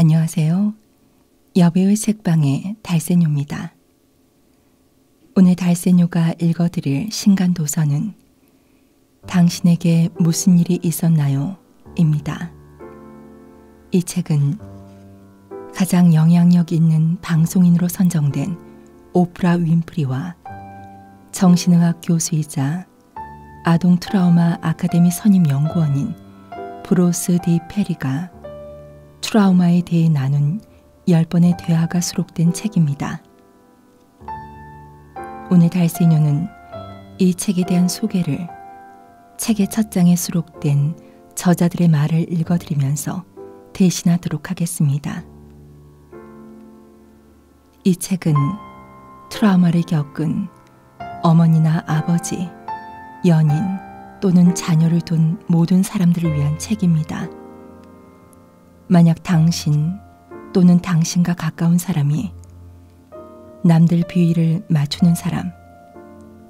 안녕하세요. 여배우의 책방의 달새뇨입니다. 오늘 달새뇨가 읽어드릴 신간도서는 당신에게 무슨 일이 있었나요? 입니다. 이 책은 가장 영향력 있는 방송인으로 선정된 오프라 윈프리와 정신의학 교수이자 아동 트라우마 아카데미 선임 연구원인 브로스 디 페리가 트라우마에 대해 나눈 10번의 대화가 수록된 책입니다. 오늘 달새뇨는 이 책에 대한 소개를 책의 첫 장에 수록된 저자들의 말을 읽어드리면서 대신하도록 하겠습니다. 이 책은 트라우마를 겪은 어머니나 아버지, 연인 또는 자녀를 둔 모든 사람들을 위한 책입니다. 만약 당신 또는 당신과 가까운 사람이 남들 비위를 맞추는 사람,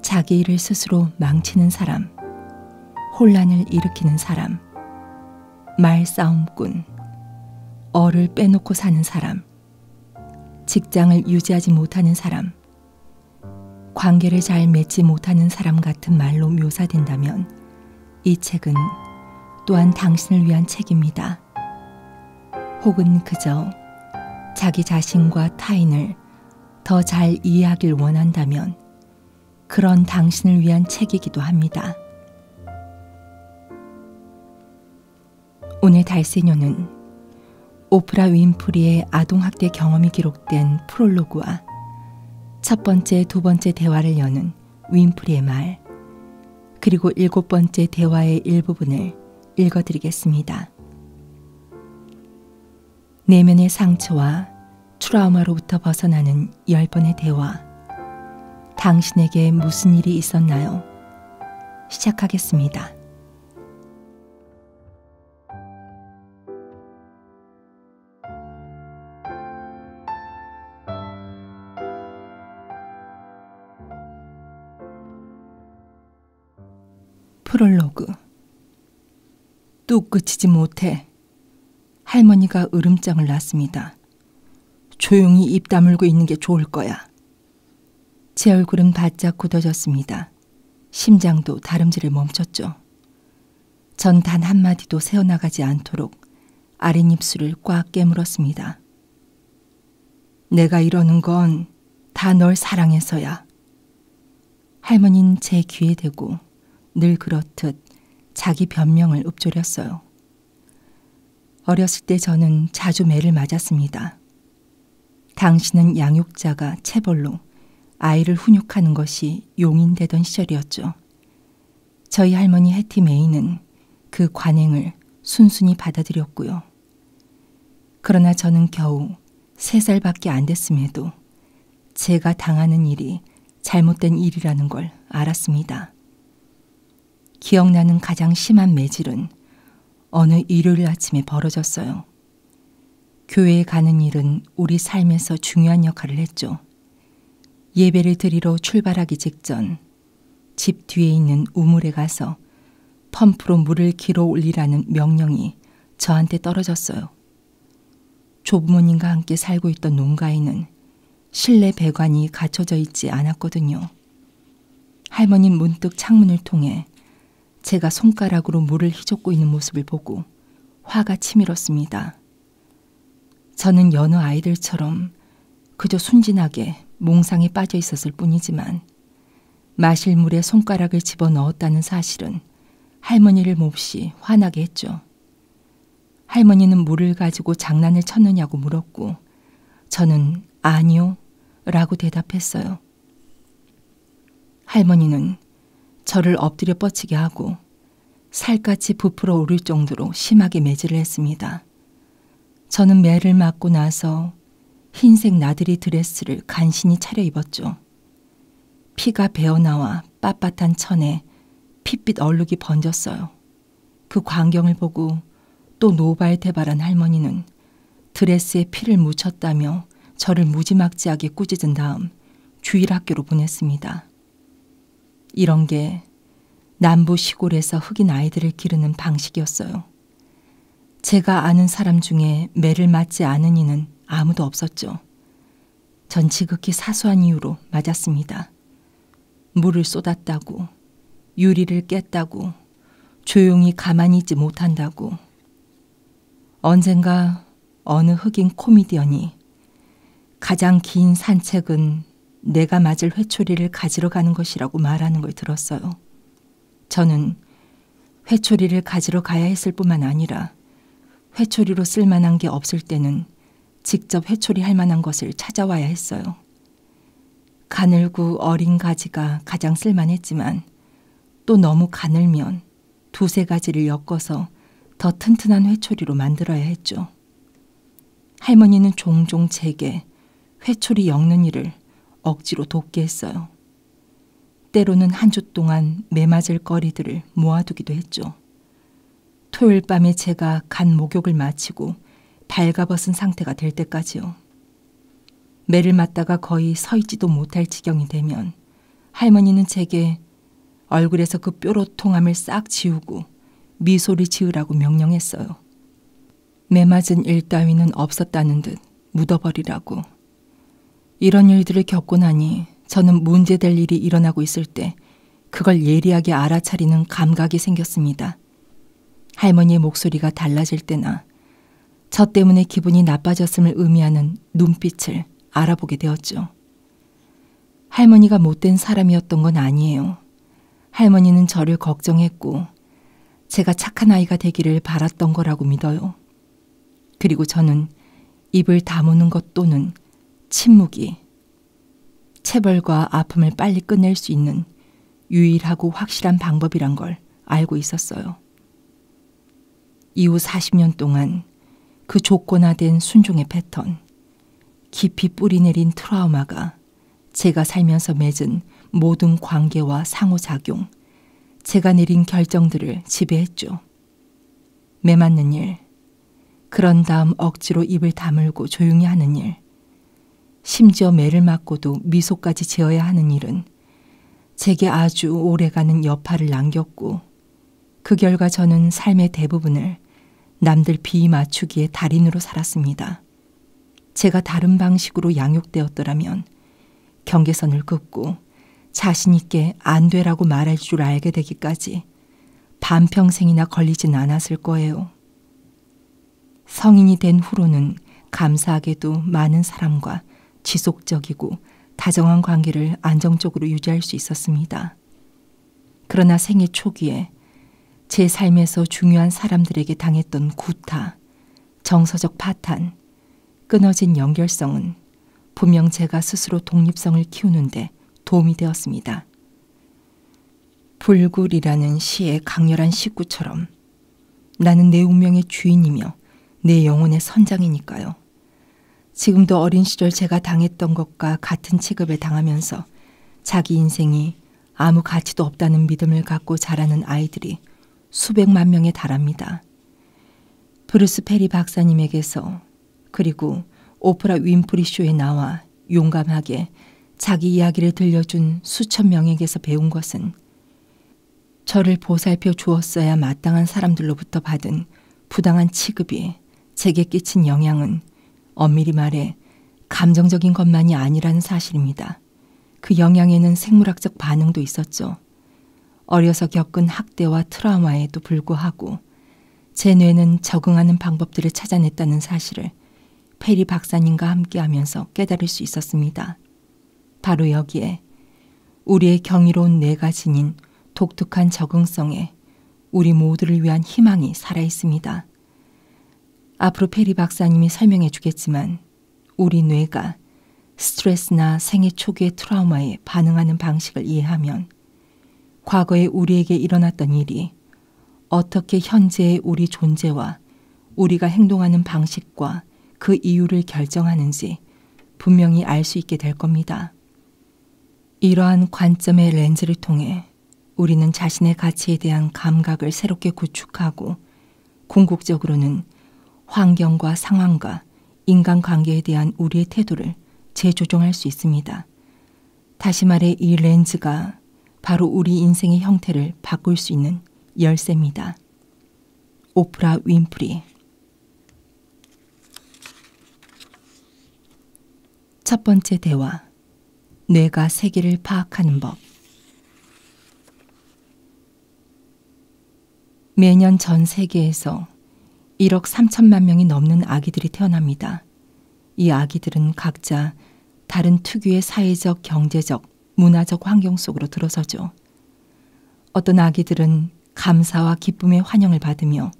자기 일을 스스로 망치는 사람, 혼란을 일으키는 사람, 말싸움꾼, 어를 빼놓고 사는 사람, 직장을 유지하지 못하는 사람, 관계를 잘 맺지 못하는 사람 같은 말로 묘사된다면 이 책은 또한 당신을 위한 책입니다. 혹은 그저 자기 자신과 타인을 더 잘 이해하길 원한다면 그런 당신을 위한 책이기도 합니다. 오늘 달새뇨는 오프라 윈프리의 아동학대 경험이 기록된 프롤로그와 첫 번째, 두 번째 대화를 여는 윈프리의 말, 그리고 7번째 대화의 일부분을 읽어드리겠습니다. 내면의 상처와 트라우마로부터 벗어나는 10번의 대화. 당신에게 무슨 일이 있었나요? 시작하겠습니다. 프롤로그. 뚝 그치지 못해. 할머니가 으름장을 놨습니다. 조용히 입 다물고 있는 게 좋을 거야. 제 얼굴은 바짝 굳어졌습니다. 심장도 다름질을 멈췄죠. 전 단 한마디도 새어나가지 않도록 아랫입술을 꽉 깨물었습니다. 내가 이러는 건 다 널 사랑해서야. 할머니는 제 귀에 대고 늘 그렇듯 자기 변명을 읊조렸어요. 어렸을 때 저는 자주 매를 맞았습니다. 당신은 양육자가 체벌로 아이를 훈육하는 것이 용인되던 시절이었죠. 저희 할머니 해티 메이는 그 관행을 순순히 받아들였고요. 그러나 저는 겨우 3살밖에 안 됐음에도 제가 당하는 일이 잘못된 일이라는 걸 알았습니다. 기억나는 가장 심한 매질은 어느 일요일 아침에 벌어졌어요. 교회에 가는 일은 우리 삶에서 중요한 역할을 했죠. 예배를 드리러 출발하기 직전 집 뒤에 있는 우물에 가서 펌프로 물을 길어 올리라는 명령이 저한테 떨어졌어요. 조부모님과 함께 살고 있던 농가에는 실내 배관이 갖춰져 있지 않았거든요. 할머니 문득 창문을 통해 제가 손가락으로 물을 휘젓고 있는 모습을 보고 화가 치밀었습니다. 저는 여느 아이들처럼 그저 순진하게 몽상에 빠져 있었을 뿐이지만 마실 물에 손가락을 집어넣었다는 사실은 할머니를 몹시 화나게 했죠. 할머니는 물을 가지고 장난을 쳤느냐고 물었고 저는 아니요 라고 대답했어요. 할머니는 저를 엎드려 뻗치게 하고 살갗이 부풀어 오를 정도로 심하게 매질을 했습니다. 저는 매를 맞고 나서 흰색 나들이 드레스를 간신히 차려입었죠. 피가 배어나와 빳빳한 천에 핏빛 얼룩이 번졌어요. 그 광경을 보고 또 노발대발한 할머니는 드레스에 피를 묻혔다며 저를 무지막지하게 꾸짖은 다음 주일학교로 보냈습니다. 이런 게 남부 시골에서 흑인 아이들을 기르는 방식이었어요. 제가 아는 사람 중에 매를 맞지 않은 이는 아무도 없었죠. 전 지극히 사소한 이유로 맞았습니다. 물을 쏟았다고, 유리를 깼다고, 조용히 가만히 있지 못한다고. 언젠가 어느 흑인 코미디언이 가장 긴 산책은 내가 맞을 회초리를 가지러 가는 것이라고 말하는 걸 들었어요. 저는 회초리를 가지러 가야 했을 뿐만 아니라 회초리로 쓸만한 게 없을 때는 직접 회초리 할 만한 것을 찾아와야 했어요. 가늘고 어린 가지가 가장 쓸만했지만 또 너무 가늘면 두세 가지를 엮어서 더 튼튼한 회초리로 만들어야 했죠. 할머니는 종종 제게 회초리 엮는 일을 억지로 돕게 했어요. 때로는 한 주 동안 매맞을 거리들을 모아두기도 했죠. 토요일 밤에 제가 간 목욕을 마치고 발가벗은 상태가 될 때까지요. 매를 맞다가 거의 서 있지도 못할 지경이 되면 할머니는 제게 얼굴에서 그 뾰로통함을 싹 지우고 미소를 지으라고 명령했어요. 매맞은 일 따위는 없었다는 듯 묻어버리라고. 이런 일들을 겪고 나니 저는 문제될 일이 일어나고 있을 때 그걸 예리하게 알아차리는 감각이 생겼습니다. 할머니의 목소리가 달라질 때나 저 때문에 기분이 나빠졌음을 의미하는 눈빛을 알아보게 되었죠. 할머니가 못된 사람이었던 건 아니에요. 할머니는 저를 걱정했고 제가 착한 아이가 되기를 바랐던 거라고 믿어요. 그리고 저는 입을 다무는 것 또는 침묵이 체벌과 아픔을 빨리 끝낼 수 있는 유일하고 확실한 방법이란 걸 알고 있었어요. 이후 40년 동안 그 조건화된 순종의 패턴, 깊이 뿌리내린 트라우마가 제가 살면서 맺은 모든 관계와 상호작용, 제가 내린 결정들을 지배했죠. 매맞는 일, 그런 다음 억지로 입을 다물고 조용히 하는 일, 심지어 매를 맞고도 미소까지 지어야 하는 일은 제게 아주 오래가는 여파를 남겼고 그 결과 저는 삶의 대부분을 남들 비위 맞추기에 달인으로 살았습니다. 제가 다른 방식으로 양육되었더라면 경계선을 긋고 자신 있게 안 되라고 말할 줄 알게 되기까지 반평생이나 걸리진 않았을 거예요. 성인이 된 후로는 감사하게도 많은 사람과 지속적이고 다정한 관계를 안정적으로 유지할 수 있었습니다. 그러나 생애 초기에 제 삶에서 중요한 사람들에게 당했던 구타, 정서적 파탄, 끊어진 연결성은 분명 제가 스스로 독립성을 키우는데 도움이 되었습니다. 불굴이라는 시의 강렬한 식구처럼 나는 내 운명의 주인이며 내 영혼의 선장이니까요. 지금도 어린 시절 제가 당했던 것과 같은 취급을 당하면서 자기 인생이 아무 가치도 없다는 믿음을 갖고 자라는 아이들이 수백만 명에 달합니다. 브루스 페리 박사님에게서 그리고 오프라 윈프리 쇼에 나와 용감하게 자기 이야기를 들려준 수천 명에게서 배운 것은 저를 보살펴 주었어야 마땅한 사람들로부터 받은 부당한 취급이 제게 끼친 영향은 엄밀히 말해 감정적인 것만이 아니라는 사실입니다. 그 영향에는 생물학적 반응도 있었죠. 어려서 겪은 학대와 트라우마에도 불구하고 제 뇌는 적응하는 방법들을 찾아냈다는 사실을 페리 박사님과 함께하면서 깨달을 수 있었습니다. 바로 여기에 우리의 경이로운 뇌가 지닌 독특한 적응성에 우리 모두를 위한 희망이 살아있습니다. 앞으로 페리 박사님이 설명해 주겠지만 우리 뇌가 스트레스나 생애 초기의 트라우마에 반응하는 방식을 이해하면 과거에 우리에게 일어났던 일이 어떻게 현재의 우리 존재와 우리가 행동하는 방식과 그 이유를 결정하는지 분명히 알 수 있게 될 겁니다. 이러한 관점의 렌즈를 통해 우리는 자신의 가치에 대한 감각을 새롭게 구축하고 궁극적으로는 환경과 상황과 인간관계에 대한 우리의 태도를 재조정할 수 있습니다. 다시 말해 이 렌즈가 바로 우리 인생의 형태를 바꿀 수 있는 열쇠입니다. 오프라 윈프리. 첫 번째 대화. 뇌가 세계를 파악하는 법. 매년 전 세계에서 1억 3천만 명이 넘는 아기들이 태어납니다. 이 아기들은 각자 다른 특유의 사회적, 경제적, 문화적 환경 속으로 들어서죠. 어떤 아기들은 감사와 기쁨의 환영을 받으며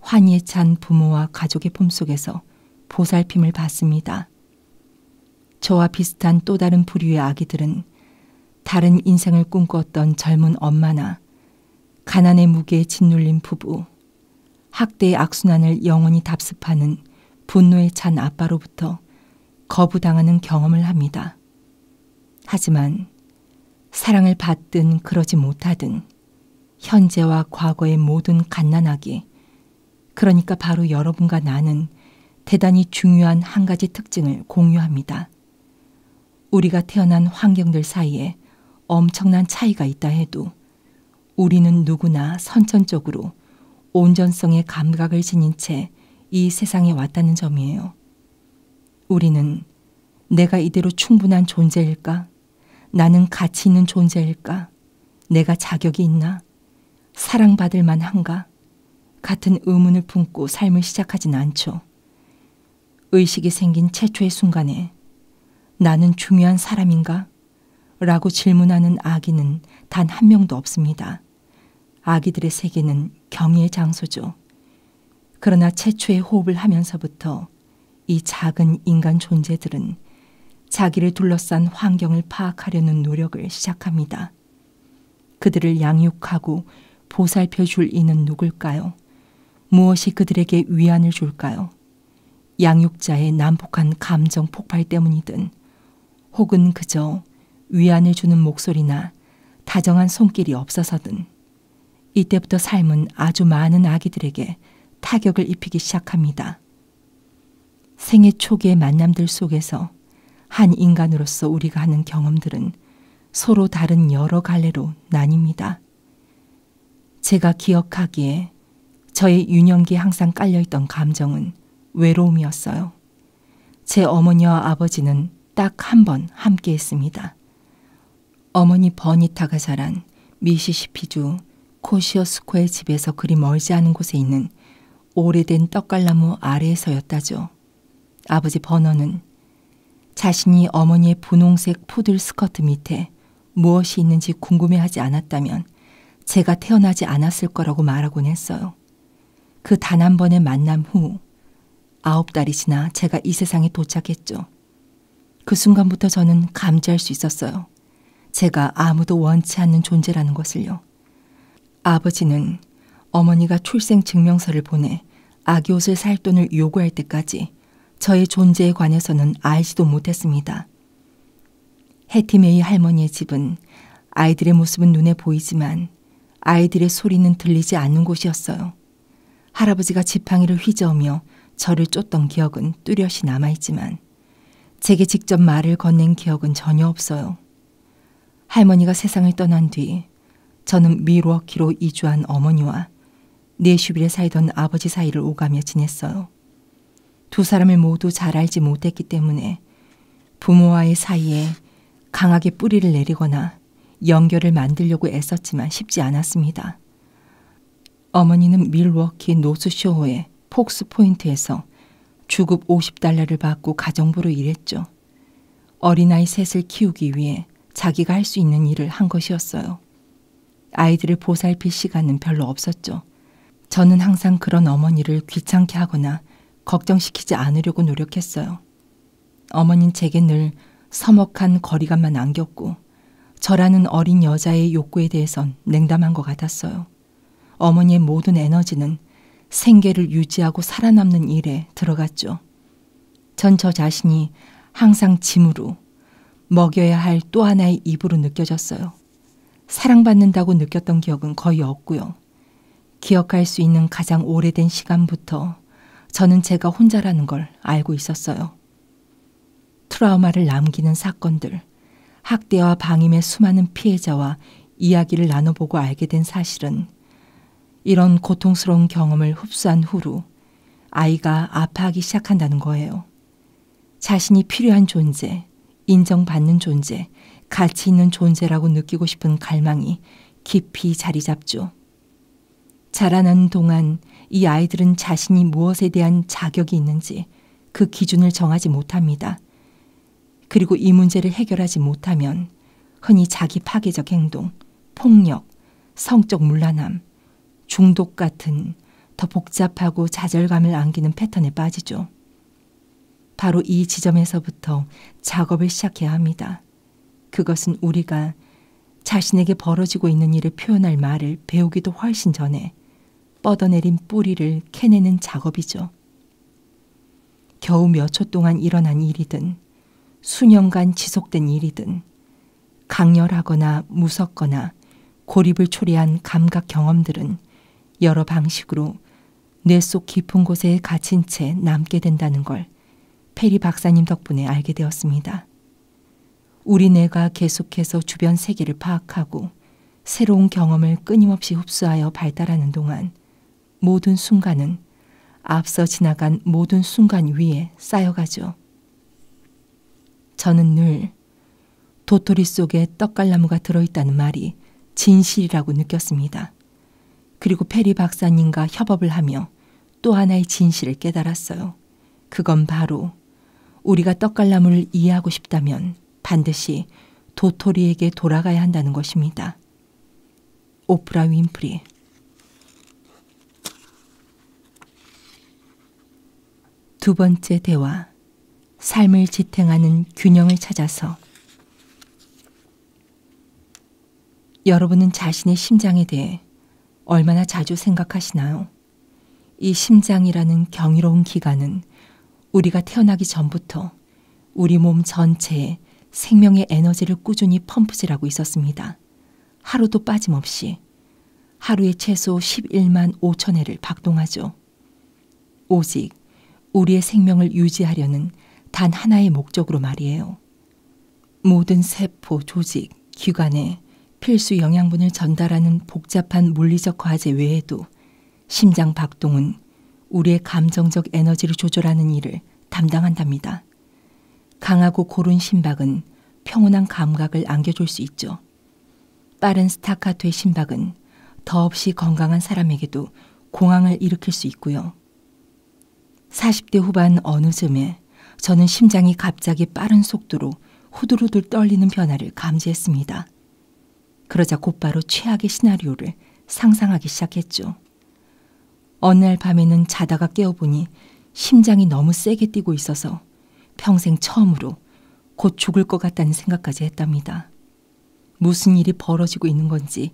환희에 찬 부모와 가족의 품속에서 보살핌을 받습니다. 저와 비슷한 또 다른 부류의 아기들은 다른 인생을 꿈꾸었던 젊은 엄마나 가난의 무게에 짓눌린 부부, 학대의 악순환을 영원히 답습하는 분노에 찬 아빠로부터 거부당하는 경험을 합니다. 하지만 사랑을 받든 그러지 못하든 현재와 과거의 모든 갓난아기, 그러니까 바로 여러분과 나는 대단히 중요한 한 가지 특징을 공유합니다. 우리가 태어난 환경들 사이에 엄청난 차이가 있다 해도 우리는 누구나 선천적으로 온전성의 감각을 지닌 채 이 세상에 왔다는 점이에요. 우리는 내가 이대로 충분한 존재일까? 나는 가치 있는 존재일까? 내가 자격이 있나? 사랑받을 만한가? 같은 의문을 품고 삶을 시작하진 않죠. 의식이 생긴 최초의 순간에 나는 중요한 사람인가? 라고 질문하는 아기는 단 한 명도 없습니다. 아기들의 세계는 경의의 장소죠. 그러나 최초의 호흡을 하면서부터 이 작은 인간 존재들은 자기를 둘러싼 환경을 파악하려는 노력을 시작합니다. 그들을 양육하고 보살펴 줄 이는 누굴까요? 무엇이 그들에게 위안을 줄까요? 양육자의 난폭한 감정 폭발 때문이든 혹은 그저 위안을 주는 목소리나 다정한 손길이 없어서든 이때부터 삶은 아주 많은 아기들에게 타격을 입히기 시작합니다. 생애 초기의 만남들 속에서 한 인간으로서 우리가 하는 경험들은 서로 다른 여러 갈래로 나뉩니다. 제가 기억하기에 저의 유년기에 항상 깔려있던 감정은 외로움이었어요. 제 어머니와 아버지는 딱 한 번 함께 했습니다. 어머니 버니타가 자란 미시시피주 코시어스코의 집에서 그리 멀지 않은 곳에 있는 오래된 떡갈나무 아래에서였다죠. 아버지 버너는 자신이 어머니의 분홍색 푸들 스커트 밑에 무엇이 있는지 궁금해하지 않았다면 제가 태어나지 않았을 거라고 말하곤 했어요. 그 단 한 번의 만남 후 9달이 지나 제가 이 세상에 도착했죠. 그 순간부터 저는 감지할 수 있었어요. 제가 아무도 원치 않는 존재라는 것을요. 아버지는 어머니가 출생증명서를 보내 아기 옷을 살 돈을 요구할 때까지 저의 존재에 관해서는 알지도 못했습니다. 해티메이 할머니의 집은 아이들의 모습은 눈에 보이지만 아이들의 소리는 들리지 않는 곳이었어요. 할아버지가 지팡이를 휘저으며 저를 쫓던 기억은 뚜렷이 남아있지만 제게 직접 말을 건넨 기억은 전혀 없어요. 할머니가 세상을 떠난 뒤 저는 밀워키로 이주한 어머니와 내슈빌에 살던 아버지 사이를 오가며 지냈어요. 두 사람을 모두 잘 알지 못했기 때문에 부모와의 사이에 강하게 뿌리를 내리거나 연결을 만들려고 애썼지만 쉽지 않았습니다. 어머니는 밀워키 노스쇼어의 폭스포인트에서 주급 $50를 받고 가정부로 일했죠. 어린아이 셋을 키우기 위해 자기가 할 수 있는 일을 한 것이었어요. 아이들을 보살필 시간은 별로 없었죠. 저는 항상 그런 어머니를 귀찮게 하거나 걱정시키지 않으려고 노력했어요. 어머니는 제게 늘 서먹한 거리감만 안겼고 저라는 어린 여자의 욕구에 대해선 냉담한 것 같았어요. 어머니의 모든 에너지는 생계를 유지하고 살아남는 일에 들어갔죠. 전 저 자신이 항상 짐으로 먹여야 할 또 하나의 입으로 느껴졌어요. 사랑받는다고 느꼈던 기억은 거의 없고요. 기억할 수 있는 가장 오래된 시간부터 저는 제가 혼자라는 걸 알고 있었어요. 트라우마를 남기는 사건들, 학대와 방임의 수많은 피해자와 이야기를 나눠보고 알게 된 사실은 이런 고통스러운 경험을 흡수한 후로 아이가 아파하기 시작한다는 거예요. 자신이 필요한 존재, 인정받는 존재, 가치 있는 존재라고 느끼고 싶은 갈망이 깊이 자리 잡죠. 자라나는 동안 이 아이들은 자신이 무엇에 대한 자격이 있는지 그 기준을 정하지 못합니다. 그리고 이 문제를 해결하지 못하면 흔히 자기 파괴적 행동, 폭력, 성적 문란함, 중독 같은 더 복잡하고 좌절감을 안기는 패턴에 빠지죠. 바로 이 지점에서부터 작업을 시작해야 합니다. 그것은 우리가 자신에게 벌어지고 있는 일을 표현할 말을 배우기도 훨씬 전에 뻗어내린 뿌리를 캐내는 작업이죠. 겨우 몇 초 동안 일어난 일이든 수년간 지속된 일이든 강렬하거나 무섭거나 고립을 초래한 감각 경험들은 여러 방식으로 뇌 속 깊은 곳에 갇힌 채 남게 된다는 걸 페리 박사님 덕분에 알게 되었습니다. 우리 뇌가 계속해서 주변 세계를 파악하고 새로운 경험을 끊임없이 흡수하여 발달하는 동안 모든 순간은 앞서 지나간 모든 순간 위에 쌓여가죠. 저는 늘 도토리 속에 떡갈나무가 들어있다는 말이 진실이라고 느꼈습니다. 그리고 페리 박사님과 협업을 하며 또 하나의 진실을 깨달았어요. 그건 바로 우리가 떡갈나무를 이해하고 싶다면 반드시 도토리에게 돌아가야 한다는 것입니다. 오프라 윈프리. 두 번째 대화. 삶을 지탱하는 균형을 찾아서. 여러분은 자신의 심장에 대해 얼마나 자주 생각하시나요? 이 심장이라는 경이로운 기관은 우리가 태어나기 전부터 우리 몸 전체에 생명의 에너지를 꾸준히 펌프질하고 있었습니다. 하루도 빠짐없이 하루에 최소 11만 5천 회를 박동하죠. 오직 우리의 생명을 유지하려는 단 하나의 목적으로 말이에요. 모든 세포, 조직, 기관에 필수 영양분을 전달하는 복잡한 물리적 과제 외에도 심장 박동은 우리의 감정적 에너지를 조절하는 일을 담당한답니다. 강하고 고른 심박은 평온한 감각을 안겨줄 수 있죠. 빠른 스타카토의 심박은 더없이 건강한 사람에게도 공황을 일으킬 수 있고요. 40대 후반 어느 즈음에 저는 심장이 갑자기 빠른 속도로 후들후들 떨리는 변화를 감지했습니다. 그러자 곧바로 최악의 시나리오를 상상하기 시작했죠. 어느 날 밤에는 자다가 깨어보니 심장이 너무 세게 뛰고 있어서 평생 처음으로 곧 죽을 것 같다는 생각까지 했답니다. 무슨 일이 벌어지고 있는 건지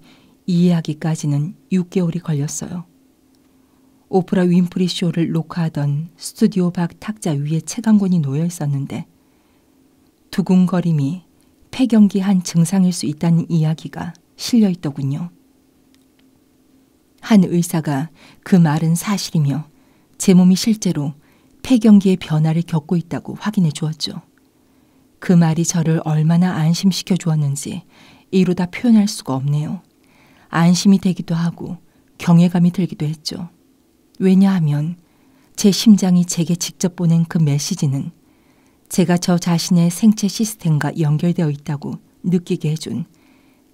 이해하기까지는 6개월이 걸렸어요. 오프라 윈프리 쇼를 녹화하던 스튜디오 밖 탁자 위에 책 한 권이 놓여 있었는데 두근거림이 폐경기 한 증상일 수 있다는 이야기가 실려 있더군요. 한 의사가 그 말은 사실이며 제 몸이 실제로 폐경기의 변화를 겪고 있다고 확인해 주었죠. 그 말이 저를 얼마나 안심시켜 주었는지 이루다 표현할 수가 없네요. 안심이 되기도 하고 경외감이 들기도 했죠. 왜냐하면 제 심장이 제게 직접 보낸 그 메시지는 제가 저 자신의 생체 시스템과 연결되어 있다고 느끼게 해준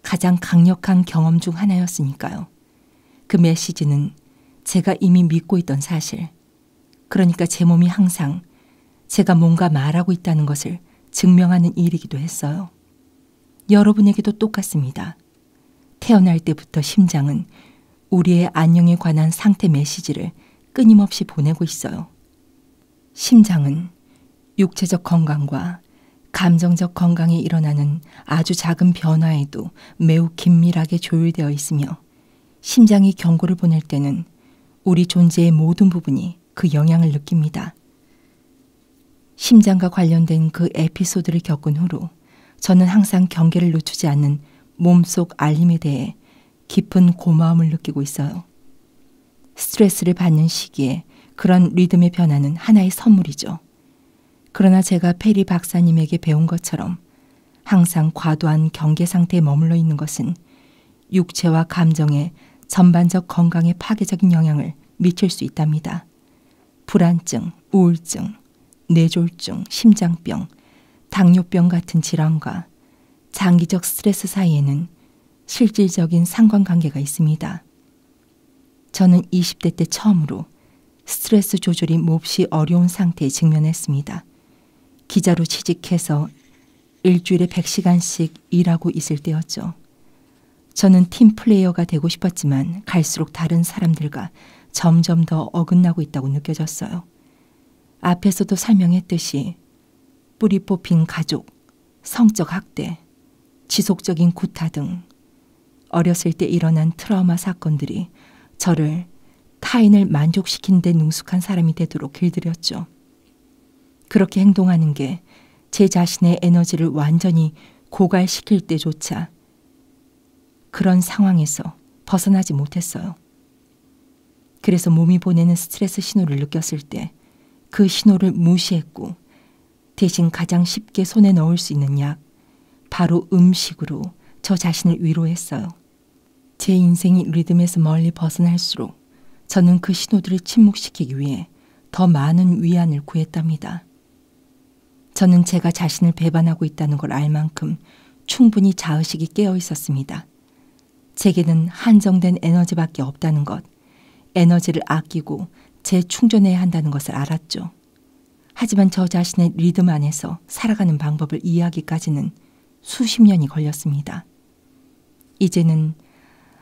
가장 강력한 경험 중 하나였으니까요. 그 메시지는 제가 이미 믿고 있던 사실, 그러니까 제 몸이 항상 제가 뭔가 말하고 있다는 것을 증명하는 일이기도 했어요. 여러분에게도 똑같습니다. 태어날 때부터 심장은 우리의 안녕에 관한 상태 메시지를 끊임없이 보내고 있어요. 심장은 육체적 건강과 감정적 건강에 일어나는 아주 작은 변화에도 매우 긴밀하게 조율되어 있으며 심장이 경고를 보낼 때는 우리 존재의 모든 부분이 그 영향을 느낍니다. 심장과 관련된 그 에피소드를 겪은 후로 저는 항상 경계를 늦추지 않는 몸속 알림에 대해 깊은 고마움을 느끼고 있어요. 스트레스를 받는 시기에 그런 리듬의 변화는 하나의 선물이죠. 그러나 제가 페리 박사님에게 배운 것처럼 항상 과도한 경계 상태에 머물러 있는 것은 육체와 감정의 전반적 건강에 파괴적인 영향을 미칠 수 있답니다. 불안증, 우울증, 뇌졸중, 심장병, 당뇨병 같은 질환과 장기적 스트레스 사이에는 실질적인 상관관계가 있습니다. 저는 20대 때 처음으로 스트레스 조절이 몹시 어려운 상태에 직면했습니다. 기자로 취직해서 일주일에 100시간씩 일하고 있을 때였죠. 저는 팀 플레이어가 되고 싶었지만 갈수록 다른 사람들과 점점 더 어긋나고 있다고 느껴졌어요. 앞에서도 설명했듯이 뿌리 뽑힌 가족, 성적 학대, 지속적인 구타 등 어렸을 때 일어난 트라우마 사건들이 저를 타인을 만족시키는 데 능숙한 사람이 되도록 길들였죠. 그렇게 행동하는 게 제 자신의 에너지를 완전히 고갈시킬 때조차 그런 상황에서 벗어나지 못했어요. 그래서 몸이 보내는 스트레스 신호를 느꼈을 때 그 신호를 무시했고 대신 가장 쉽게 손에 넣을 수 있는 약, 바로 음식으로 저 자신을 위로했어요. 제 인생이 리듬에서 멀리 벗어날수록 저는 그 신호들을 침묵시키기 위해 더 많은 위안을 구했답니다. 저는 제가 자신을 배반하고 있다는 걸 알 만큼 충분히 자의식이 깨어 있었습니다. 제게는 한정된 에너지밖에 없다는 것, 에너지를 아끼고 재충전해야 한다는 것을 알았죠. 하지만 저 자신의 리듬 안에서 살아가는 방법을 이해하기까지는 수십 년이 걸렸습니다. 이제는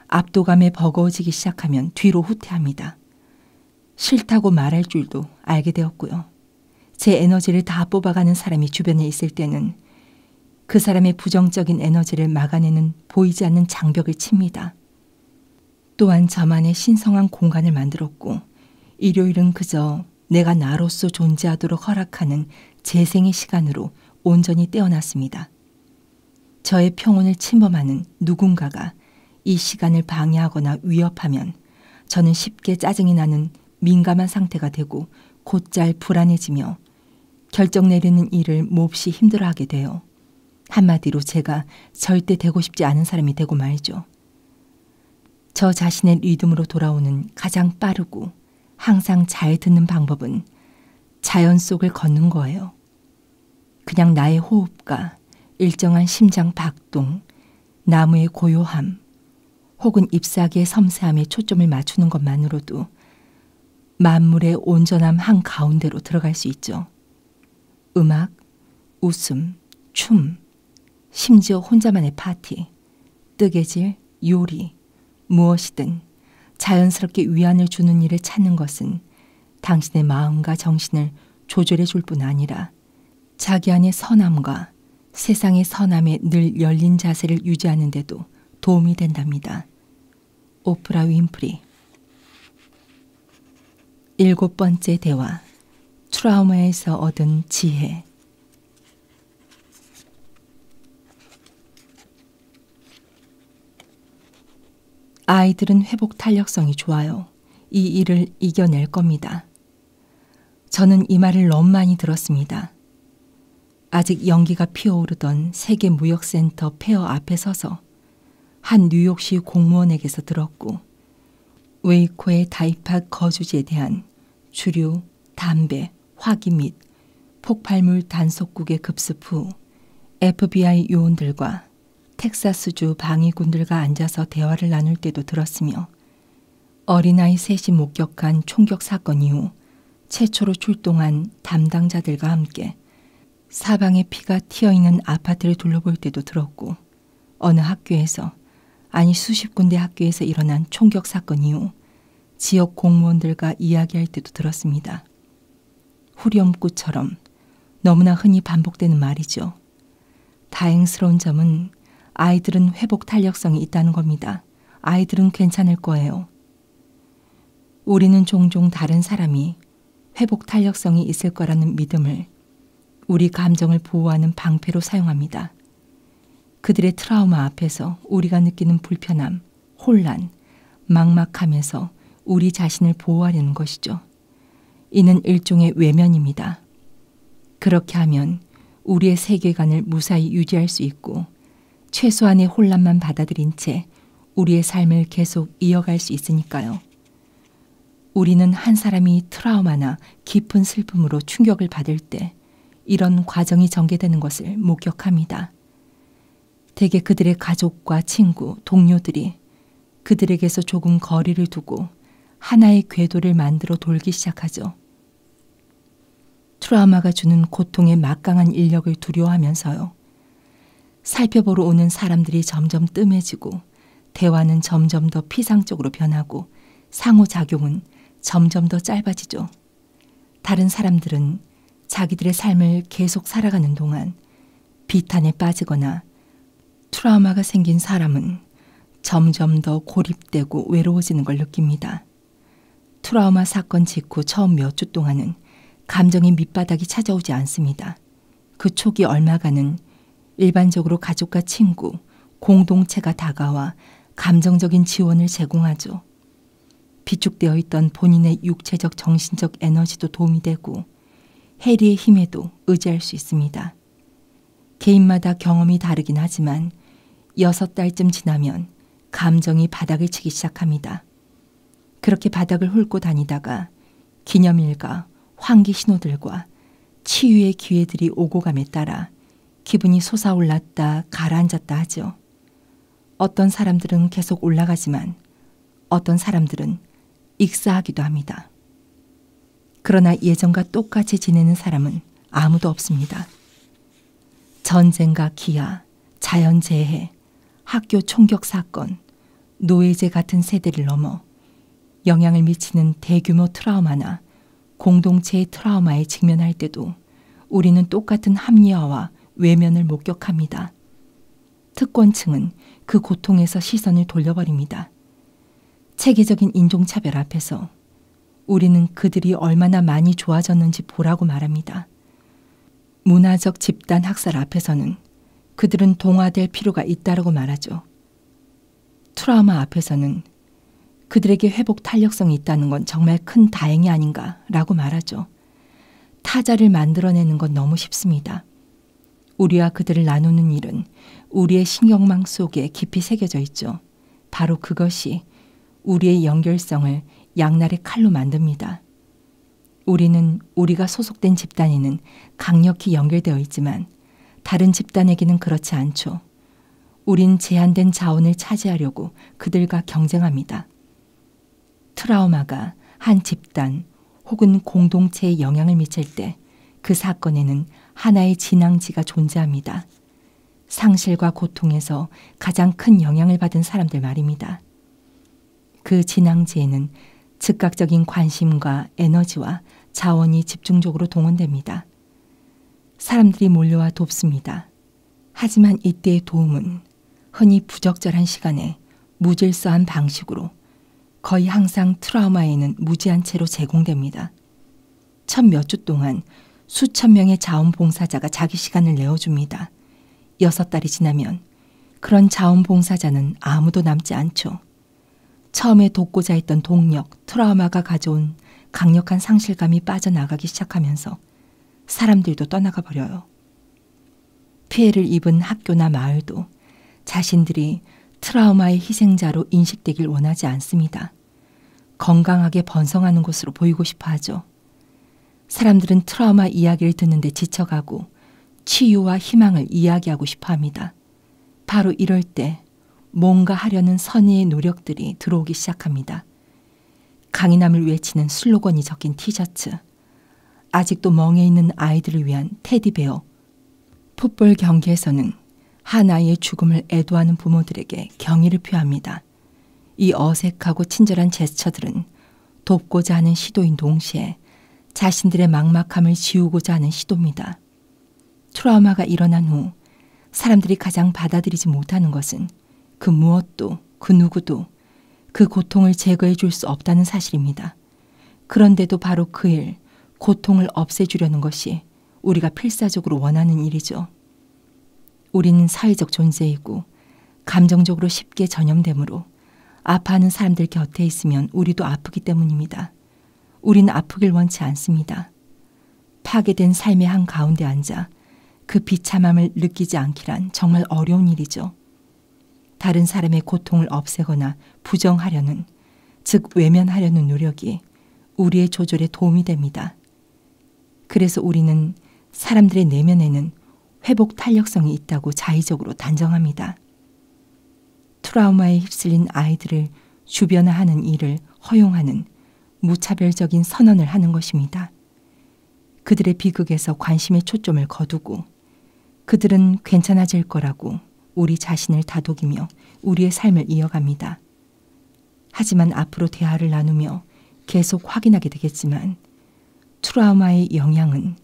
압도감에 버거워지기 시작하면 뒤로 후퇴합니다. 싫다고 말할 줄도 알게 되었고요. 제 에너지를 다 뽑아가는 사람이 주변에 있을 때는 그 사람의 부정적인 에너지를 막아내는 보이지 않는 장벽을 칩니다. 또한 저만의 신성한 공간을 만들었고 일요일은 그저 내가 나로서 존재하도록 허락하는 재생의 시간으로 온전히 떼어놨습니다. 저의 평온을 침범하는 누군가가 이 시간을 방해하거나 위협하면 저는 쉽게 짜증이 나는 민감한 상태가 되고 곧잘 불안해지며 결정 내리는 일을 몹시 힘들어하게 돼요. 한마디로 제가 절대 되고 싶지 않은 사람이 되고 말죠. 저 자신의 리듬으로 돌아오는 가장 빠르고 항상 잘 듣는 방법은 자연 속을 걷는 거예요. 그냥 나의 호흡과 일정한 심장 박동, 나무의 고요함, 혹은 잎사귀의 섬세함에 초점을 맞추는 것만으로도 만물의 온전함 한가운데로 들어갈 수 있죠. 음악, 웃음, 춤, 심지어 혼자만의 파티, 뜨개질, 요리, 무엇이든 자연스럽게 위안을 주는 일을 찾는 것은 당신의 마음과 정신을 조절해 줄 뿐 아니라 자기 안의 선함과 세상의 선함에 늘 열린 자세를 유지하는 데도 도움이 된답니다. 오프라 윈프리. 7번째 대화. 트라우마에서 얻은 지혜. 아이들은 회복 탄력성이 좋아요. 이 일을 이겨낼 겁니다. 저는 이 말을 너무 많이 들었습니다. 아직 연기가 피어오르던 세계무역센터 폐허 앞에 서서 한 뉴욕시 공무원에게서 들었고, 웨이코의 다이팟 거주지에 대한 주류, 담배, 화기 및 폭발물 단속국의 급습 후 FBI 요원들과 텍사스주 방위군들과 앉아서 대화를 나눌 때도 들었으며, 어린아이 셋이 목격한 총격 사건 이후 최초로 출동한 담당자들과 함께 사방에 피가 튀어있는 아파트를 둘러볼 때도 들었고, 어느 학교에서, 아니 수십 군데 학교에서 일어난 총격 사건 이후 지역 공무원들과 이야기할 때도 들었습니다. 후렴구처럼 너무나 흔히 반복되는 말이죠. 다행스러운 점은 아이들은 회복 탄력성이 있다는 겁니다. 아이들은 괜찮을 거예요. 우리는 종종 다른 사람이 회복 탄력성이 있을 거라는 믿음을 우리 감정을 보호하는 방패로 사용합니다. 그들의 트라우마 앞에서 우리가 느끼는 불편함, 혼란, 막막함에서 우리 자신을 보호하려는 것이죠. 이는 일종의 외면입니다. 그렇게 하면 우리의 세계관을 무사히 유지할 수 있고 최소한의 혼란만 받아들인 채 우리의 삶을 계속 이어갈 수 있으니까요. 우리는 한 사람이 트라우마나 깊은 슬픔으로 충격을 받을 때 이런 과정이 전개되는 것을 목격합니다. 대개 그들의 가족과 친구, 동료들이 그들에게서 조금 거리를 두고 하나의 궤도를 만들어 돌기 시작하죠. 트라우마가 주는 고통의 막강한 인력을 두려워하면서요. 살펴보러 오는 사람들이 점점 뜸해지고 대화는 점점 더 피상적으로 변하고 상호작용은 점점 더 짧아지죠. 다른 사람들은 자기들의 삶을 계속 살아가는 동안 비탄에 빠지거나 트라우마가 생긴 사람은 점점 더 고립되고 외로워지는 걸 느낍니다. 트라우마 사건 직후 처음 몇 주 동안은 감정의 밑바닥이 찾아오지 않습니다. 그 초기 얼마간은 일반적으로 가족과 친구, 공동체가 다가와 감정적인 지원을 제공하죠. 비축되어 있던 본인의 육체적, 정신적 에너지도 도움이 되고 해리의 힘에도 의지할 수 있습니다. 개인마다 경험이 다르긴 하지만 6달쯤 지나면 감정이 바닥을 치기 시작합니다. 그렇게 바닥을 훑고 다니다가 기념일과 환기 신호들과 치유의 기회들이 오고 감에 따라 기분이 솟아올랐다 가라앉았다 하죠. 어떤 사람들은 계속 올라가지만 어떤 사람들은 익사하기도 합니다. 그러나 예전과 똑같이 지내는 사람은 아무도 없습니다. 전쟁과 기아, 자연재해, 학교 총격 사건, 노예제 같은 세대를 넘어 영향을 미치는 대규모 트라우마나 공동체의 트라우마에 직면할 때도 우리는 똑같은 합리화와 외면을 목격합니다. 특권층은 그 고통에서 시선을 돌려버립니다. 체계적인 인종차별 앞에서 우리는 그들이 얼마나 많이 좋아졌는지 보라고 말합니다. 문화적 집단 학살 앞에서는 그들은 동화될 필요가 있다라고 말하죠. 트라우마 앞에서는 그들에게 회복 탄력성이 있다는 건 정말 큰 다행이 아닌가라고 말하죠. 타자를 만들어내는 건 너무 쉽습니다. 우리와 그들을 나누는 일은 우리의 신경망 속에 깊이 새겨져 있죠. 바로 그것이 우리의 연결성을 양날의 칼로 만듭니다. 우리는 우리가 소속된 집단에는 강력히 연결되어 있지만 다른 집단에게는 그렇지 않죠. 우린 제한된 자원을 차지하려고 그들과 경쟁합니다. 트라우마가 한 집단 혹은 공동체에 영향을 미칠 때 그 사건에는 하나의 진앙지가 존재합니다. 상실과 고통에서 가장 큰 영향을 받은 사람들 말입니다. 그 진앙지에는 즉각적인 관심과 에너지와 자원이 집중적으로 동원됩니다. 사람들이 몰려와 돕습니다. 하지만 이때의 도움은 흔히 부적절한 시간에 무질서한 방식으로 거의 항상 트라우마에는 무지한 채로 제공됩니다. 첫 몇 주 동안 수천 명의 자원봉사자가 자기 시간을 내어줍니다. 6달이 지나면 그런 자원봉사자는 아무도 남지 않죠. 처음에 돕고자 했던 동력, 트라우마가 가져온 강력한 상실감이 빠져나가기 시작하면서 사람들도 떠나가 버려요. 피해를 입은 학교나 마을도 자신들이 트라우마의 희생자로 인식되길 원하지 않습니다. 건강하게 번성하는 곳으로 보이고 싶어 하죠. 사람들은 트라우마 이야기를 듣는데 지쳐가고 치유와 희망을 이야기하고 싶어 합니다. 바로 이럴 때 뭔가 하려는 선의의 노력들이 들어오기 시작합니다. 강인함을 외치는 슬로건이 적힌 티셔츠, 아직도 멍해 있는 아이들을 위한 테디베어, 풋볼 경기에서는 한 아이의 죽음을 애도하는 부모들에게 경의를 표합니다. 이 어색하고 친절한 제스처들은 돕고자 하는 시도인 동시에 자신들의 막막함을 지우고자 하는 시도입니다. 트라우마가 일어난 후 사람들이 가장 받아들이지 못하는 것은 그 무엇도 그 누구도 그 고통을 제거해 줄 수 없다는 사실입니다. 그런데도 바로 그 일, 고통을 없애주려는 것이 우리가 필사적으로 원하는 일이죠. 우리는 사회적 존재이고 감정적으로 쉽게 전염되므로 아파하는 사람들 곁에 있으면 우리도 아프기 때문입니다. 우리는 아프길 원치 않습니다. 파괴된 삶의 한가운데 앉아 그 비참함을 느끼지 않기란 정말 어려운 일이죠. 다른 사람의 고통을 없애거나 부정하려는, 즉 외면하려는 노력이 우리의 조절에 도움이 됩니다. 그래서 우리는 사람들의 내면에는 회복 탄력성이 있다고 자의적으로 단정합니다. 트라우마에 휩쓸린 아이들을 주변화하는 일을 허용하는 무차별적인 선언을 하는 것입니다. 그들의 비극에서 관심의 초점을 거두고 그들은 괜찮아질 거라고 우리 자신을 다독이며 우리의 삶을 이어갑니다. 하지만 앞으로 대화를 나누며 계속 확인하게 되겠지만 트라우마의 영향은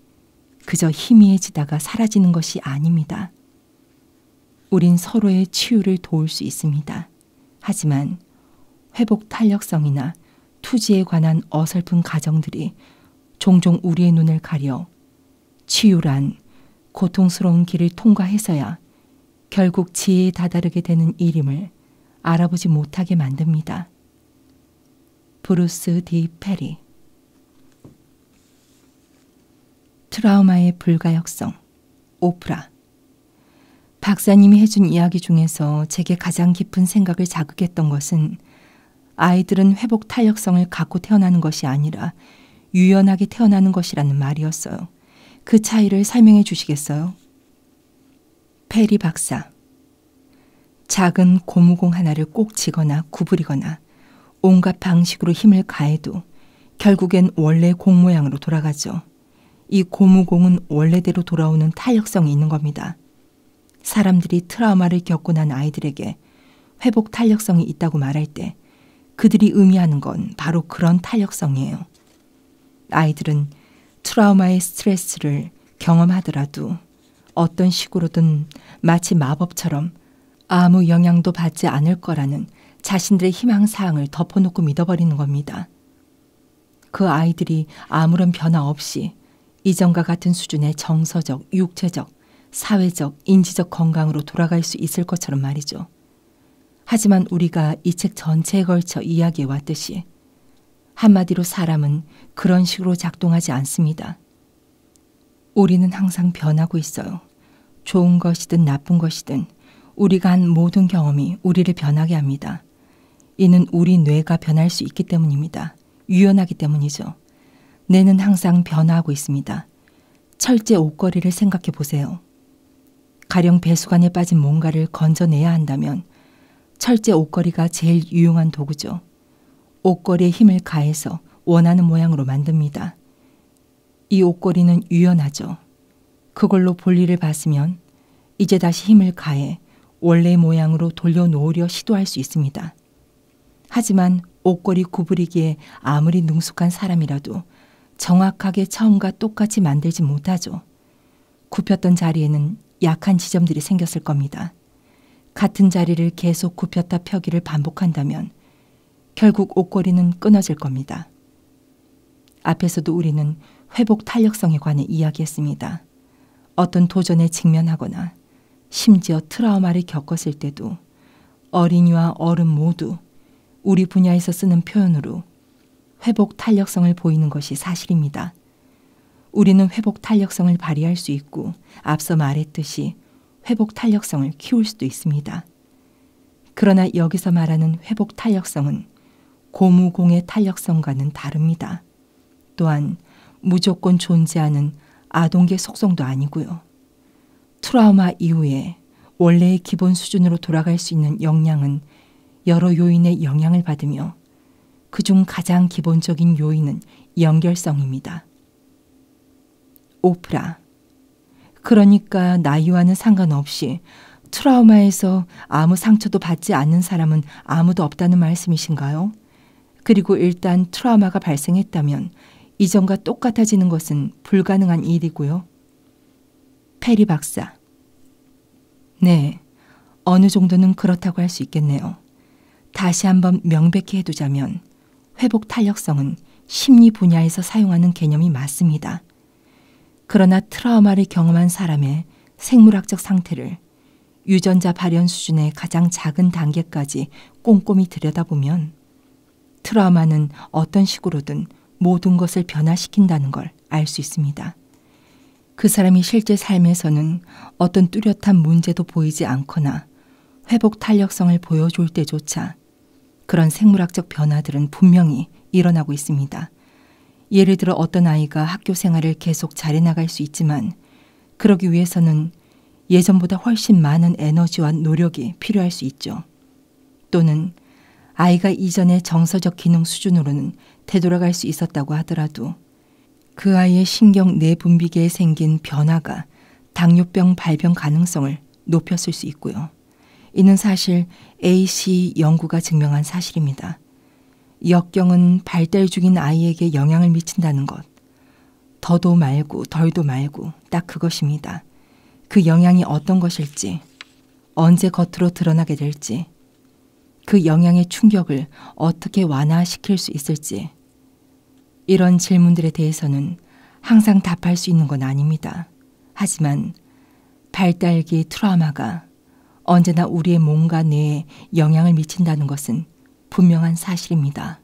그저 희미해지다가 사라지는 것이 아닙니다. 우린 서로의 치유를 도울 수 있습니다. 하지만 회복 탄력성이나 투지에 관한 어설픈 가정들이 종종 우리의 눈을 가려 치유란 고통스러운 길을 통과해서야 결국 지혜에 다다르게 되는 일임을 알아보지 못하게 만듭니다. 브루스 디 페리. 트라우마의 불가역성. 오프라. 박사님이 해준 이야기 중에서 제게 가장 깊은 생각을 자극했던 것은 아이들은 회복 탄력성을 갖고 태어나는 것이 아니라 유연하게 태어나는 것이라는 말이었어요. 그 차이를 설명해 주시겠어요? 페리 박사. 작은 고무공 하나를 꼭 쥐거나 구부리거나 온갖 방식으로 힘을 가해도 결국엔 원래 공 모양으로 돌아가죠. 이 고무공은 원래대로 돌아오는 탄력성이 있는 겁니다. 사람들이 트라우마를 겪고 난 아이들에게 회복 탄력성이 있다고 말할 때 그들이 의미하는 건 바로 그런 탄력성이에요. 아이들은 트라우마의 스트레스를 경험하더라도 어떤 식으로든 마치 마법처럼 아무 영향도 받지 않을 거라는 자신들의 희망사항을 덮어놓고 믿어버리는 겁니다. 그 아이들이 아무런 변화 없이 이전과 같은 수준의 정서적, 육체적, 사회적, 인지적 건강으로 돌아갈 수 있을 것처럼 말이죠. 하지만 우리가 이 책 전체에 걸쳐 이야기해 왔듯이 한마디로 사람은 그런 식으로 작동하지 않습니다. 우리는 항상 변하고 있어요. 좋은 것이든 나쁜 것이든 우리가 한 모든 경험이 우리를 변하게 합니다. 이는 우리 뇌가 변할 수 있기 때문입니다. 유연하기 때문이죠. 뇌는 항상 변화하고 있습니다. 철제 옷걸이를 생각해 보세요. 가령 배수관에 빠진 뭔가를 건져내야 한다면 철제 옷걸이가 제일 유용한 도구죠. 옷걸이에 힘을 가해서 원하는 모양으로 만듭니다. 이 옷걸이는 유연하죠. 그걸로 볼일을 봤으면 이제 다시 힘을 가해 원래의 모양으로 돌려놓으려 시도할 수 있습니다. 하지만 옷걸이 구부리기에 아무리 능숙한 사람이라도 정확하게 처음과 똑같이 만들지 못하죠. 굽혔던 자리에는 약한 지점들이 생겼을 겁니다. 같은 자리를 계속 굽혔다 펴기를 반복한다면 결국 옷걸이는 끊어질 겁니다. 앞에서도 우리는 회복 탄력성에 관해 이야기했습니다. 어떤 도전에 직면하거나 심지어 트라우마를 겪었을 때도 어린이와 어른 모두 우리 분야에서 쓰는 표현으로 회복 탄력성을 보이는 것이 사실입니다. 우리는 회복 탄력성을 발휘할 수 있고 앞서 말했듯이 회복 탄력성을 키울 수도 있습니다. 그러나 여기서 말하는 회복 탄력성은 고무공의 탄력성과는 다릅니다. 또한 무조건 존재하는 아동계 속성도 아니고요. 트라우마 이후에 원래의 기본 수준으로 돌아갈 수 있는 역량은 여러 요인의 영향을 받으며 그중 가장 기본적인 요인은 연결성입니다. 오프라. 그러니까 나이와는 상관없이 트라우마에서 아무 상처도 받지 않는 사람은 아무도 없다는 말씀이신가요? 그리고 일단 트라우마가 발생했다면 이전과 똑같아지는 것은 불가능한 일이고요. 페리 박사. 네, 어느 정도는 그렇다고 할 수 있겠네요. 다시 한번 명백히 해두자면 회복 탄력성은 심리 분야에서 사용하는 개념이 맞습니다. 그러나 트라우마를 경험한 사람의 생물학적 상태를 유전자 발현 수준의 가장 작은 단계까지 꼼꼼히 들여다보면 트라우마는 어떤 식으로든 모든 것을 변화시킨다는 걸 알 수 있습니다. 그 사람이 실제 삶에서는 어떤 뚜렷한 문제도 보이지 않거나 회복 탄력성을 보여줄 때조차 그런 생물학적 변화들은 분명히 일어나고 있습니다. 예를 들어 어떤 아이가 학교 생활을 계속 잘해나갈 수 있지만 그러기 위해서는 예전보다 훨씬 많은 에너지와 노력이 필요할 수 있죠. 또는 아이가 이전의 정서적 기능 수준으로는 되돌아갈 수 있었다고 하더라도 그 아이의 신경 내분비계에 생긴 변화가 당뇨병 발병 가능성을 높였을 수 있고요. 이는 사실 AC 연구가 증명한 사실입니다. 역경은 발달 중인 아이에게 영향을 미친다는 것. 더도 말고 덜도 말고 딱 그것입니다. 그 영향이 어떤 것일지, 언제 겉으로 드러나게 될지, 그 영향의 충격을 어떻게 완화시킬 수 있을지, 이런 질문들에 대해서는 항상 답할 수 있는 건 아닙니다. 하지만 발달기 트라우마가 언제나 우리의 몸과 뇌에 영향을 미친다는 것은 분명한 사실입니다.